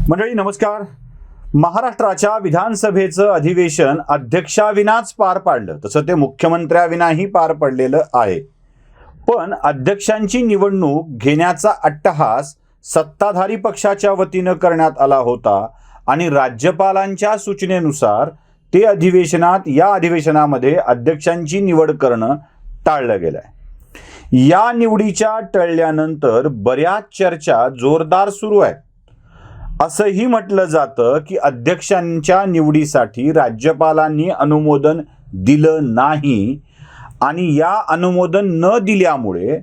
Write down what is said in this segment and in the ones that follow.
मंडळी नमस्कार. महाराष्ट्राच्या विधानसभेचं अधिवेशन अध्यक्षाविनाच पार पाडलं, तसं ते मुख्यमंत्र्याविनाही पार पडलेलं आहे. पण अध्यक्षांची निवडणूक घेण्याचा अट्टहास सत्ताधारी पक्षाच्या वतीनं करण्यात आला होता आणि राज्यपालांच्या सूचनेनुसार ते या अधिवेशनामध्ये अध्यक्षांची निवड करणं टाळलं गेलंय. या निवडीच्या टळल्यानंतर बऱ्याच चर्चा जोरदार सुरू आहेत. असंही म्हटलं जातं की अध्यक्षांच्या निवडीसाठी राज्यपालांनी अनुमोदन दिलं नाही आणि या अनुमोदन न दिल्यामुळे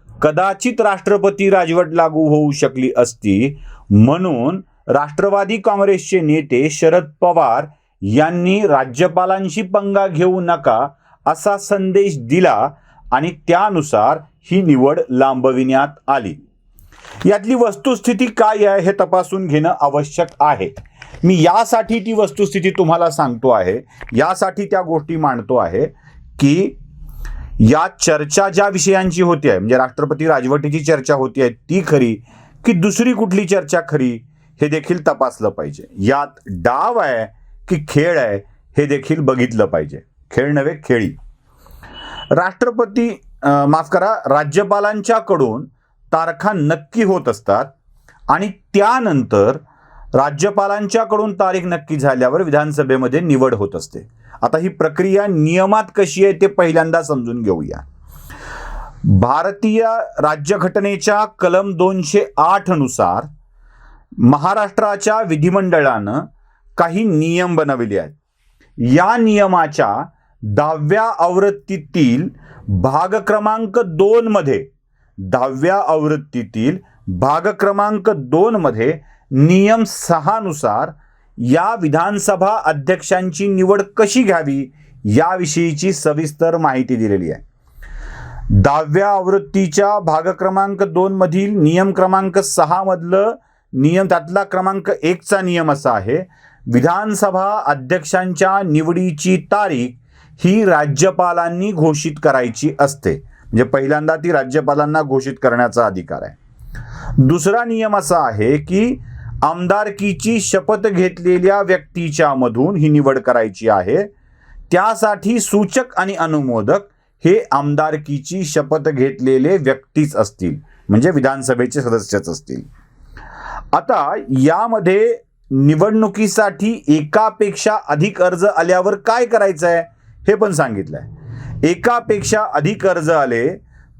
कदाचित राष्ट्रपती राजवट लागू होऊ शकली असती, म्हणून राष्ट्रवादी काँग्रेसचे नेते शरद पवार यांनी राज्यपालांशी पंगा घेऊ नका असा संदेश दिला आणि त्यानुसार ही निवड लांबविण्यात आली. यातली वस्तुस्थिती काय आहे हे तपासून घेणं आवश्यक आहे. मी यासाठी ती वस्तुस्थिती तुम्हाला सांगतो आहे, यासाठी त्या गोष्टी मांडतो आहे की या चर्चा ज्या विषयांची होती आहे, म्हणजे राष्ट्रपती राजवटीची चर्चा होती आहे ती खरी की दुसरी कुठली चर्चा खरी हे देखील तपासलं पाहिजे. यात डाव आहे की खेळ आहे हे देखील बघितलं पाहिजे. खेळ नव्हे, खेळी. राज्यपालांच्याकडून तारखा नक्की होत असतात आणि त्यानंतर राज्यपालांच्याकडून तारीख नक्की झाल्यावर विधानसभेमध्ये निवड होत असते. आता ही प्रक्रिया नियमात कशी आहे ते पहिल्यांदा समजून घेऊया. भारतीय राज्यघटनेच्या कलम 208 नुसार महाराष्ट्राच्या विधिमंडळानं काही नियम बनविले आहेत. या नियमाच्या 10व्या आवृत्तीतील भाग क्रमांक 2 मध्ये नियम 6 नुसार या विधानसभा अध्यक्षांची निवड कशी घ्यावी याविषयीची सविस्तर माहिती दिलेली आहे. 10व्या आवृत्तीच्या भाग क्रमांक 2 मधील नियम क्रमांक 6 मधलं नियम, त्यातला क्रमांक 1 चा नियम असा आहे, विधानसभा अध्यक्षांच्या निवडीची तारीख ही राज्यपालांनी घोषित करायची असते. म्हणजे पहिल्यांदा ती राज्यपालांना घोषित करण्याचा अधिकार आहे. दुसरा नियम असा आहे की आमदारकीची शपथ घेतलेल्या व्यक्तीच्या मधून ही निवड करायची आहे. त्यासाठी सूचक आणि अनुमोदक हे आमदारकीची शपथ घेतलेले व्यक्तीच असतील, म्हणजे विधानसभेचे सदस्यच असतील. आता यामध्ये निवडणुकीसाठी एकापेक्षा अधिक अर्ज आल्यावर काय करायचं आहे हे पण सांगितलंय. एकापेक्षा अधिक अर्ज आले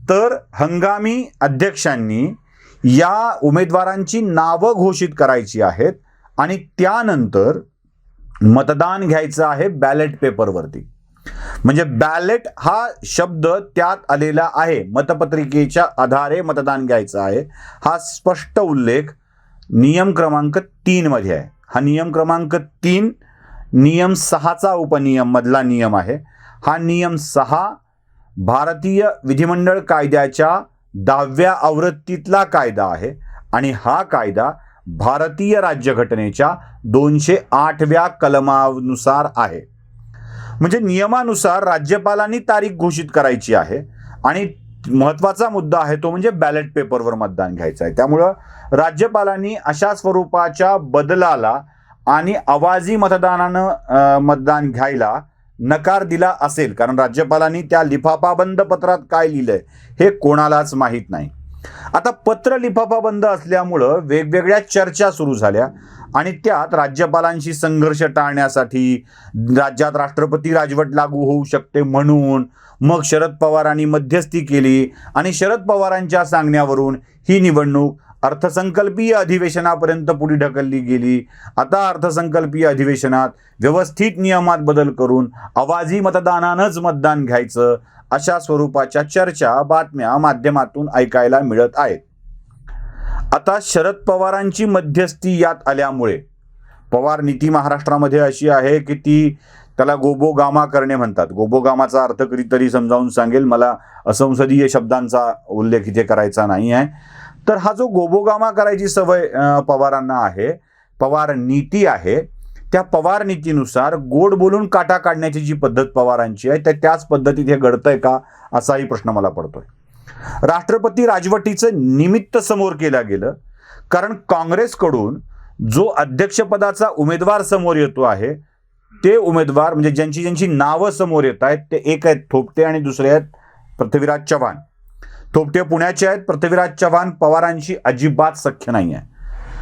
तर हंगामी अध्यक्षांनी या उमेदवारांची नावं घोषित करायची आहेत आणि त्यानंतर मतदान घ्यायचं आहे बॅलेट पेपरवरती. म्हणजे बॅलेट हा शब्द त्यात आलेला आहे, मतपत्रिकेच्या आधारे मतदान घ्यायचं आहे हा स्पष्ट उल्लेख नियम क्रमांक 3 मध्ये आहे. हा नियम क्रमांक 3 नियम 6चा उपनियम मधला नियम आहे. हा नियम 6 भारतीय विधिमंडळ कायद्याच्या 10व्या आवृत्तीतला कायदा आहे आणि हा कायदा भारतीय राज्यघटनेच्या 208व्या कलमानुसार आहे. म्हणजे नियमानुसार राज्यपालांनी तारीख घोषित करायची आहे आणि महत्वाचा मुद्दा आहे तो म्हणजे बॅलेट पेपरवर मतदान घ्यायचं आहे. त्यामुळं राज्यपालांनी अशा स्वरूपाच्या बदलाला आणि आवाजी मतदानानं मतदान घ्यायला नकार दिला असेल, कारण राज्यपालांनी त्या लिफाफाबंद पत्रात काय लिहिलंय हे कोणालाच माहीत नाही. आता पत्र लिफाफाबंद असल्यामुळं वेगवेगळ्या चर्चा सुरू झाल्या आणि त्यात राज्यपालांशी संघर्ष टाळण्यासाठी राज्यात राष्ट्रपती राजवट लागू होऊ शकते म्हणून मग शरद पवारांनी मध्यस्थी केली आणि शरद पवारांच्या सांगण्यावरून ही निवडणूक अर्थसंकल्पीय अधिवेशनापर्यंत पुढे ढकलली गेली. आता अर्थसंकल्पीय अधिवेशनात व्यवस्थित नियमात बदल करून आवाजी मतदानानंच मतदान घ्यायचं अशा स्वरूपाच्या चर्चा बातम्या माध्यमातून ऐकायला मिळत आहेत. आता शरद पवारांची मध्यस्थी यात आल्यामुळे पवार नीती महाराष्ट्रामध्ये अशी आहे की त्याला गोबोगामा करणे म्हणतात. गोबोगामाचा अर्थ कधीतरी समजावून सांगेल, मला असंसदीय शब्दांचा उल्लेख इथे करायचा नाही आहे. तर हा जो गोबोगामा करायची सवय पवारांना आहे, पवार नीती आहे, त्या पवार नीतीनुसार गोड बोलून काटा काढण्याची जी पद्धत पवारांची आहे त्याच पद्धतीत हे घडतंय का असाही प्रश्न मला पडतोय. राष्ट्रपती राजवटीचं निमित्त समोर केलं गेलं कारण काँग्रेसकडून जो अध्यक्षपदाचा उमेदवार समोर येतो आहे ते उमेदवार म्हणजे ज्यांची नावं समोर येत आहेत ते एक आहेत थोपटे आणि दुसरे आहेत पृथ्वीराज चव्हाण. थोपटे पुण्याचे आहेत, पृथ्वीराज चव्हाण पवारांशी अजिबात सख्य नाही आहे.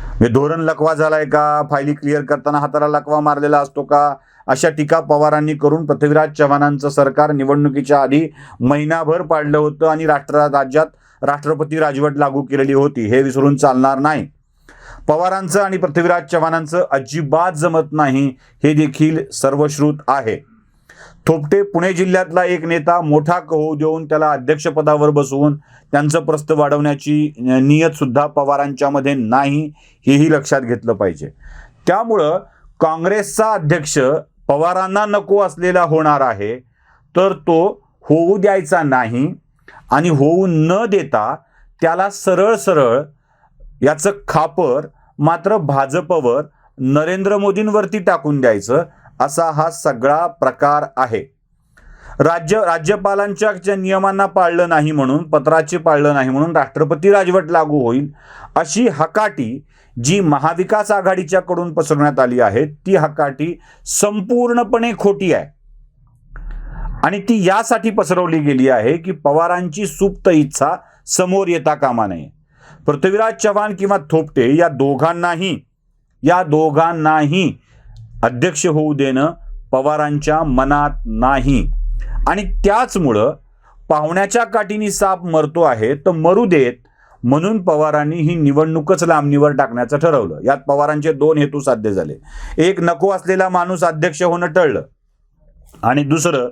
म्हणजे धोरण लकवा झालाय का, फायली क्लिअर करताना हाताला लकवा मारलेला असतो का, अशा टीका पवारांनी करून पृथ्वीराज चव्हाणांचं सरकार निवडणुकीच्या आधी महिनाभर पाडलं होतं आणि राज्यात राष्ट्रपती राजवट लागू केलेली होती. हे विसरून चालणार नाही. पवारांचं आणि पृथ्वीराज चव्हाणांचं अजिबात जमत नाही हे देखील सर्वश्रुत आहे. थोपटे पुणे जिल्ह्यातला एक नेता मोठा कहू देऊन त्याला अध्यक्षपदावर बसवून त्यांचं प्रस्थ वाढवण्याची नियत सुद्धा पवारांच्यामध्ये नाही, हेही लक्षात घेतलं पाहिजे. त्यामुळं काँग्रेसचा अध्यक्ष पवारांना नको असलेला होणार आहे तर तो होऊ द्यायचा नाही आणि होऊ न देता त्याला सरळ सरळ याचं खापर मात्र भाजपवर, नरेंद्र मोदींवरती टाकून द्यायचं, असा हा सगळा प्रकार आहे. राज्यपालांच्या नियमांना पाळलं नाही म्हणून, पत्राचे पाळलं नाही म्हणून राष्ट्रपती राजवट लागू होईल अशी हकाटी जी महाविकास आघाडीच्याकडून पसरवण्यात आली आहे ती हकाटी संपूर्णपणे खोटी आहे. आणि ती यासाठी पसरवली गेली आहे की पवारांची सुप्त इच्छा समोर येता कामा नये. पृथ्वीराज चव्हाण किंवा थोपटे या दोघांनाही अध्यक्ष होऊ देणं पवारांच्या मनात नाही. आणि त्याचमुळं पाहुण्याच्या काठीने साप मरतो आहे तर मरू देत म्हणून पवारांनी ही निवडणूकच लांबणीवर टाकण्याचं ठरवलं. यात पवारांचे दोन हेतू साध्य झाले. एक, नको असलेला माणूस अध्यक्ष होणं टळलं आणि दुसरं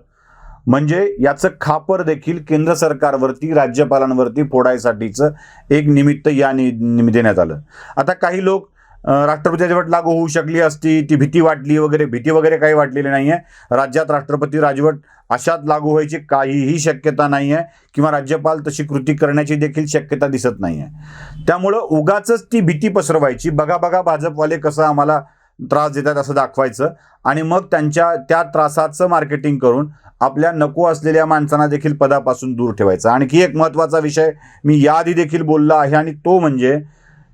म्हणजे याचं खापर देखील केंद्र सरकारवरती, राज्यपालांवरती फोडायसाठीचं एक निमित्त देण्यात आलं. आता काही लोक राष्ट्रपती राजवट लागू होऊ शकली असती, ती भीती वाटली वगैरे, भीती वगैरे काही वाटलेली नाही आहे. राज्यात राष्ट्रपती राजवट अशात लागू व्हायची काहीही शक्यता नाही आहे किंवा राज्यपाल तशी कृती करण्याची देखील शक्यता दिसत नाही आहे. त्यामुळं उगाचच ती भीती पसरवायची, बघा भाजपवाले कसं आम्हाला त्रास देतात असं दाखवायचं आणि मग त्या त्रासाचं मार्केटिंग करून आपल्या नको असलेल्या माणसांना देखील पदापासून दूर ठेवायचं. आणखी एक महत्त्वाचा विषय मी याआधी देखील बोलला आहे आणि तो म्हणजे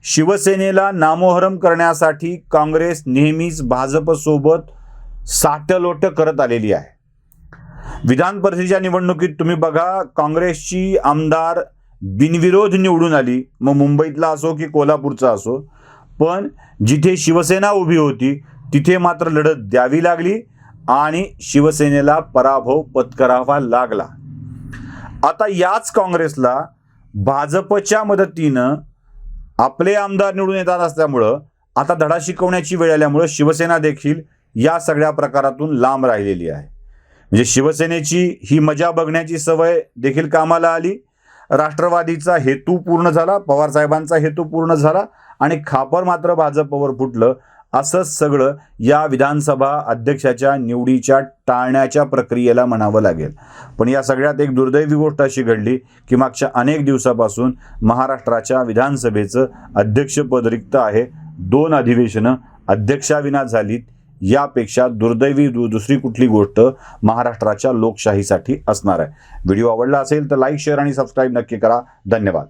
शिवसेनेला नामोहरम करण्यासाठी काँग्रेस नेहमीच भाजपसोबत साटलोट करत आलेली आहे. विधान परिषदेच्या निवडणुकीत तुम्ही बघा, काँग्रेसची आमदार बिनविरोध निवडून आली, मग मुंबईतला असो की कोल्हापूरचा असो, पण जिथे शिवसेना उभी होती तिथे मात्र लढत द्यावी लागली आणि शिवसेनेला पराभव पत्करावा लागला. आता याच काँग्रेसला भाजपच्या मदतीनं आपले आमदार निवडून येतात असल्यामुळं आता धडा शिकवण्याची वेळ आल्यामुळं शिवसेना देखील या सगळ्या प्रकारातून लांब राहिलेली आहे. म्हणजे शिवसेनेची ही मजा बघण्याची सवय देखील कामाला आली. राष्ट्रवादीचा हेतू पूर्ण झाला, पवार साहेबांचा हेतू पूर्ण झाला आणि खापर मात्र भाजपवर फुटलं. असंच सगळं या विधानसभा अध्यक्षाच्या निवडीच्या टाळण्याच्या प्रक्रियेला म्हणावं लागेल. पण या सगळ्यात एक दुर्दैवी गोष्ट अशी घडली की मागच्या अनेक दिवसापासून महाराष्ट्राच्या विधानसभेचं अध्यक्षपद रिक्त आहे. 2 अधिवेशनं अध्यक्षाविना झालीत. यापेक्षा दुर्दैवी दुसरी कुठली गोष्ट महाराष्ट्राच्या लोकशाहीसाठी असणार आहे. व्हिडिओ आवडला असेल तर लाईक, शेअर आणि सबस्क्राईब नक्की करा. धन्यवाद.